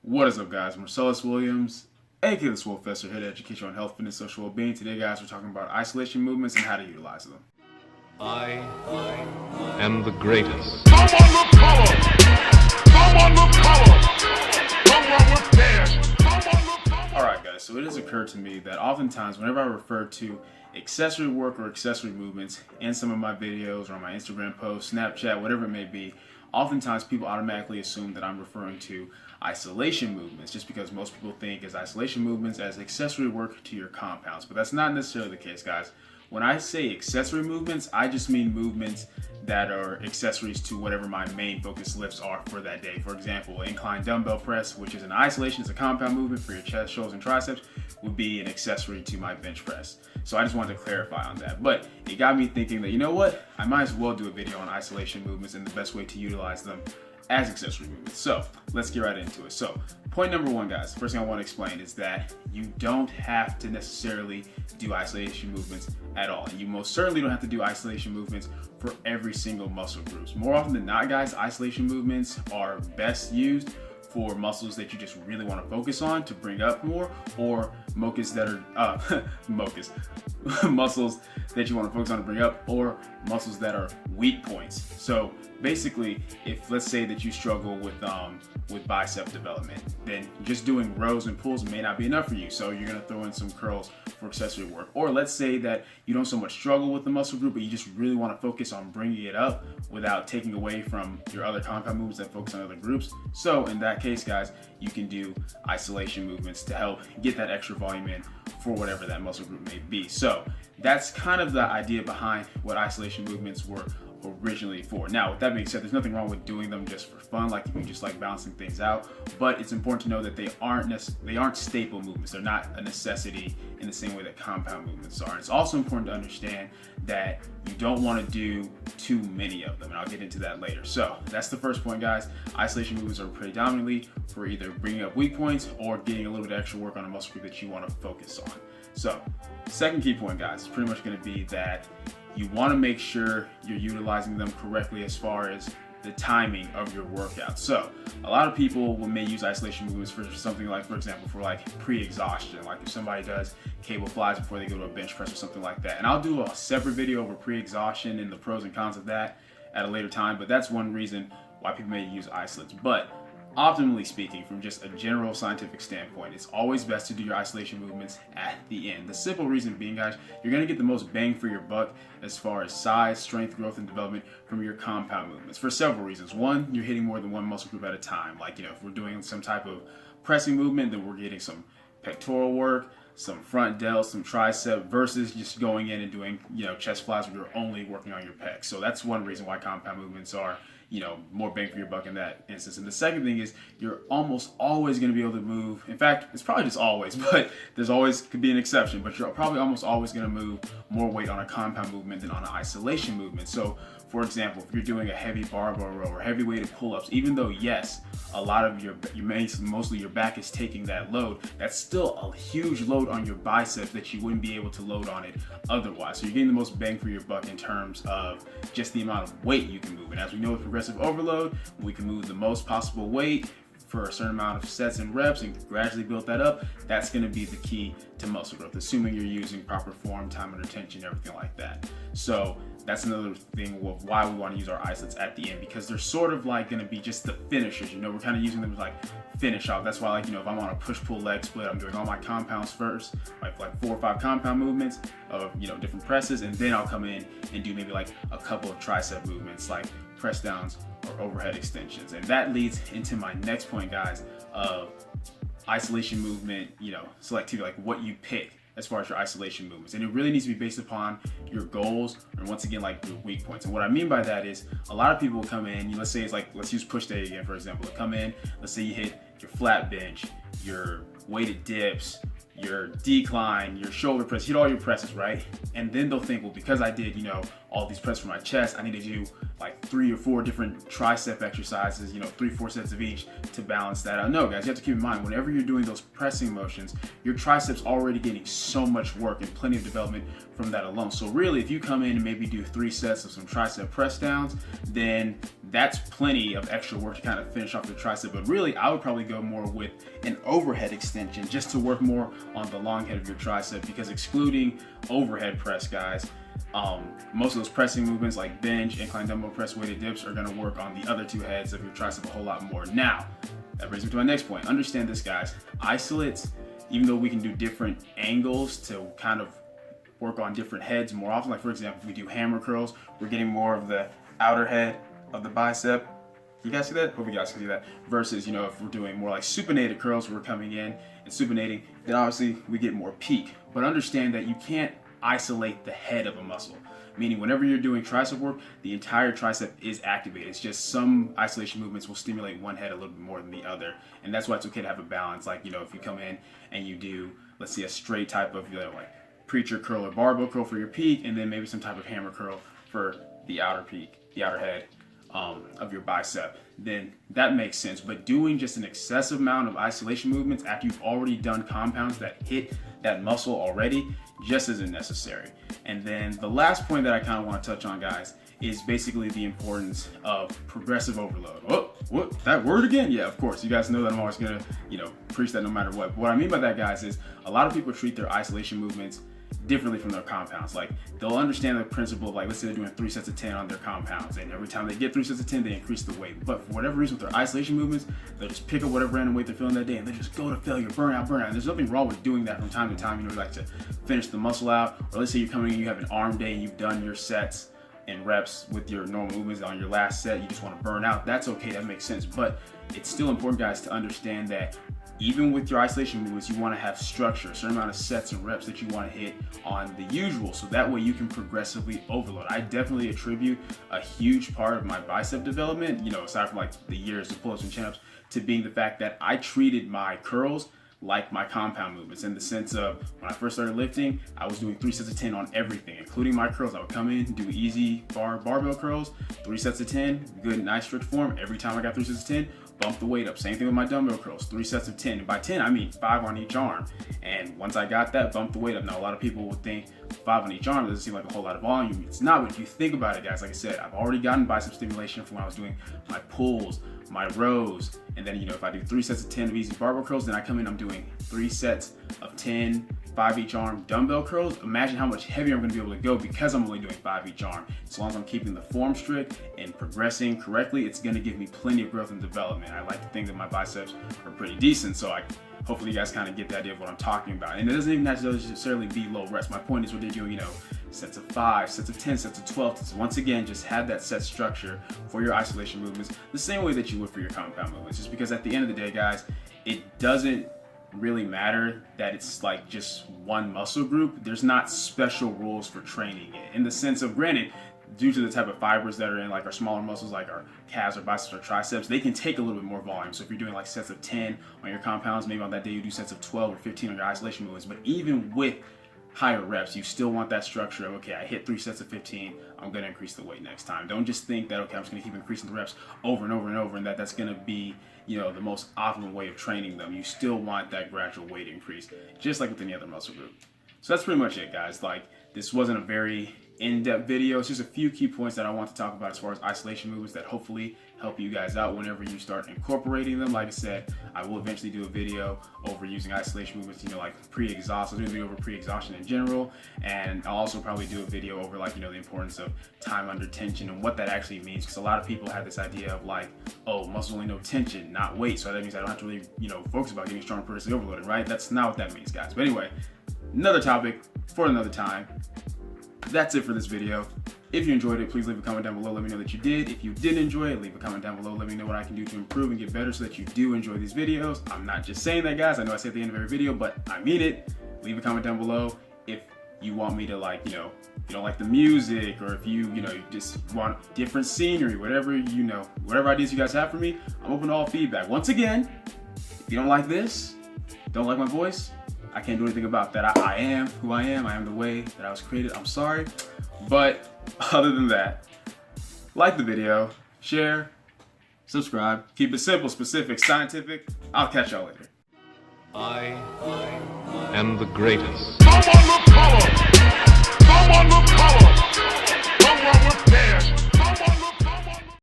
What is up, guys? Marcellus Williams, aka TheSwolefessor, here to educate you on health, fitness, social well-being. Today, guys, we're talking about isolation movements and how to utilize them. I am the greatest. Someone look color! Someone look color! Someone look cash! Someone look color! Alright, guys, so it has occurred to me that oftentimes whenever I refer to accessory work or accessory movements in some of my videos or on my Instagram posts, Snapchat, whatever it may be, oftentimes people automatically assume that I'm referring to isolation movements just because most people think as isolation movements as accessory work to your compounds. But that's not necessarily the case, guys. When I say accessory movements, I just mean movements that are accessories to whatever my main focus lifts are for that day. For example, incline dumbbell press, which is an isolation, it's a compound movement for your chest, shoulders, and triceps, would be an accessory to my bench press. So I just wanted to clarify on that. But it got me thinking that, you know what? I might as well do a video on isolation movements and the best way to utilize them as accessory movements. So let's get right into it. So point number one, guys, the first thing I want to explain is that you don't have to necessarily do isolation movements at all. And you most certainly don't have to do isolation movements for every single muscle groups. More often than not, guys, isolation movements are best used for muscles that you just really want to focus on to bring up more, or muscles that are muscles that you want to focus on to bring up, or muscles that are weak points. So basically, if let's say that you struggle with bicep development, then just doing rows and pulls may not be enough for you. So you're gonna throw in some curls for accessory work. Or let's say that you don't so much struggle with the muscle group, but you just really want to focus on bringing it up without taking away from your other compound movements that focus on other groups. So in that case, guys, you can do isolation movements to help get that extra volume in for whatever that muscle group may be. So that's kind of the idea behind what isolation movements were originally for. Now, with that being said, there's nothing wrong with doing them just for fun, like if you just like balancing things out, but it's important to know that they aren't staple movements. They're not a necessity in the same way that compound movements are. And it's also important to understand that you don't want to do too many of them, and I'll get into that later. So that's the first point, guys. Isolation movements are predominantly for either bringing up weak points or getting a little bit of extra work on a muscle group that you want to focus on. So second key point, guys, is pretty much going to be that you want to make sure you're utilizing them correctly as far as the timing of your workout. So a lot of people may use isolation movements for something like, for example, for like pre-exhaustion, like if somebody does cable flies before they go to a bench press or something like that. And I'll do a separate video over pre-exhaustion and the pros and cons of that at a later time, but that's one reason why people may use isolates. But optimally speaking, from just a general scientific standpoint, it's always best to do your isolation movements at the end. The simple reason being, guys, you're going to get the most bang for your buck as far as size, strength, growth, and development from your compound movements for several reasons. One, you're hitting more than one muscle group at a time. Like, if we're doing some type of pressing movement, then we're getting some pectoral work, some front delt, some tricep, versus just going in and doing, chest flies where you're only working on your pecs. So that's one reason why compound movements are more bang for your buck in that instance. And the second thing is you're almost always going to be able to move. In fact, it's probably just always, but there's always could be an exception, but you're probably almost always going to move more weight on a compound movement than on an isolation movement. So for example, if you're doing a heavy barbell row or heavy weighted pull-ups, even though yes, a lot of mostly your back is taking that load, that's still a huge load on your biceps that you wouldn't be able to load on it otherwise. So you're getting the most bang for your buck in terms of just the amount of weight you can move. And as we know with progressive overload, we can move the most possible weight for a certain amount of sets and reps and gradually build that up. That's going to be the key to muscle growth, assuming you're using proper form, time under tension, everything like that. So that's another thing of why we want to use our isolates at the end, because they're sort of like going to be just the finishers. We're kind of using them to like finish off. That's why, if I'm on a push-pull leg split, I'm doing all my compounds first, like 4 or 5 compound movements of different presses, and then I'll come in and do maybe like a couple of tricep movements, like press downs or overhead extensions. And that leads into my next point, guys, of isolation movement, selectivity, like what you pick as far as your isolation movements. And it really needs to be based upon your goals, and once again, like your weak points. And what I mean by that is a lot of people will come in, let's say it's like, let's use push day again, for example. Come in, let's say you hit your flat bench, your weighted dips, your decline, your shoulder press, hit all your presses, right? And then they'll think, well, because I did, all all these press for my chest. I need to do like 3 or 4 different tricep exercises, 3-4 sets of each to balance that out. No, guys, you have to keep in mind, whenever you're doing those pressing motions, your triceps already getting so much work and plenty of development from that alone. So really, if you come in and maybe do 3 sets of some tricep press downs, then that's plenty of extra work to kind of finish off the tricep. But really, I would probably go more with an overhead extension just to work more on the long head of your tricep, because excluding overhead press, guys, most of those pressing movements like bench, incline dumbbell press, weighted dips are going to work on the other 2 heads of your tricep a whole lot more. Now, that brings me to my next point. Understand this, guys. Isolates, even though we can do different angles to kind of work on different heads more often, like for example, if we do hammer curls, we're getting more of the outer head of the bicep. You guys see that? Hope you guys can see that. Versus, if we're doing more like supinated curls, we're coming in and supinating, then obviously we get more peak. But understand that you can't isolate the head of a muscle. Meaning whenever you're doing tricep work, the entire tricep is activated. It's just some isolation movements will stimulate one head a little bit more than the other. And that's why it's okay to have a balance. Like, if you come in and you do, let's say, a straight type of like preacher curl or barbell curl for your peak, and then maybe some type of hammer curl for the outer peak, the outer head of your bicep, then that makes sense. But doing just an excessive amount of isolation movements after you've already done compounds that hit that muscle already just isn't necessary. And then the last point that I kind of want to touch on, guys, is basically the importance of progressive overload. Oh, what? That word again? Yeah, of course. You guys know that I'm always going to, preach that no matter what. But what I mean by that, guys, is a lot of people treat their isolation movements differently from their compounds. Like, they'll understand the principle of, like, let's say they're doing 3 sets of 10 on their compounds, and every time they get 3 sets of 10, they increase the weight. But for whatever reason, with their isolation movements, they'll just pick up whatever random weight they're feeling that day, and they just go to failure, burnout. And there's nothing wrong with doing that from time to time. You like to finish the muscle out, or let's say you're coming in, you have an arm day, and you've done your sets and reps with your normal movements on your last set, you just want to burn out. That's okay, that makes sense. But it's still important, guys, to understand that even with your isolation movements, you want to have structure, a certain amount of sets and reps that you want to hit on the usual, so that way you can progressively overload. I definitely attribute a huge part of my bicep development, aside from like the years of pull-ups and chin-ups, to being the fact that I treated my curls like my compound movements, in the sense of when I first started lifting, I was doing 3 sets of 10 on everything, including my curls. I would come in, do easy barbell curls, 3 sets of 10, good, nice strict form. Every time I got 3 sets of 10, bump the weight up. Same thing with my dumbbell curls, 3 sets of 10. And by 10, I mean 5 on each arm. And once I got that, bump the weight up. Now, a lot of people would think 5 on each arm doesn't seem like a whole lot of volume. It's not, but if you think about it, guys, like I said, I've already gotten bicep stimulation from when I was doing my pulls, my rows, and then, if I do 3 sets of 10 of easy barbell curls, then I come in, I'm doing 3 sets of 10, 5 each arm dumbbell curls. Imagine how much heavier I'm going to be able to go because I'm only doing 5 each arm. As long as I'm keeping the form strict and progressing correctly, it's going to give me plenty of growth and development. I like to think that my biceps are pretty decent, so hopefully you guys kind of get the idea of what I'm talking about. And it doesn't even necessarily be low reps. My point is what they're doing, sets of 5, sets of 10, sets of 12. So once again, just have that set structure for your isolation movements the same way that you would for your compound movements. Just because at the end of the day, guys, it doesn't really matter that it's like just one muscle group. There's not special rules for training it, in the sense of, granted, due to the type of fibers that are in like our smaller muscles, like our calves or biceps or triceps, they can take a little bit more volume. So if you're doing like sets of 10 on your compounds, maybe on that day you do sets of 12 or 15 on your isolation movements. But even with higher reps, you still want that structure of, okay, I hit 3 sets of 15, I'm going to increase the weight next time. Don't just think that, okay, I'm just going to keep increasing the reps over and over and over, and that's going to be, the most optimal way of training them. You still want that gradual weight increase, just like with any other muscle group. So that's pretty much it, guys. Like, this wasn't a very in-depth video. It's just a few key points that I want to talk about as far as isolation movements that hopefully help you guys out whenever you start incorporating them. Like I said, I will eventually do a video over using isolation movements, like pre-exhaust. I'll do a video over pre-exhaustion in general, and I'll also probably do a video over the importance of time under tension and what that actually means, because a lot of people have this idea of like, oh, muscles only know tension, not weight, so that means I don't have to really, focus about getting strong and progressively overloaded, right? That's not what that means, guys. But anyway, another topic for another time. That's it for this video. If you enjoyed it, please leave a comment down below. Let me know that you did. If you didn't enjoy it, leave a comment down below. Let me know what I can do to improve and get better so that you do enjoy these videos. I'm not just saying that, guys. I know I say at the end of every video, but I mean it. Leave a comment down below if you want me to, you don't like the music, or if you just want different scenery, whatever ideas you guys have for me. I'm open to all feedback. Once again, if you don't like this, don't like my voice, I can't do anything about that. I am who I am. I am the way that I was created. I'm sorry. But Other than that, like the video, share, subscribe. Keep it simple, specific, scientific. I'll catch y'all later. I am the greatest. Someone look color. Someone look color. Someone with cash.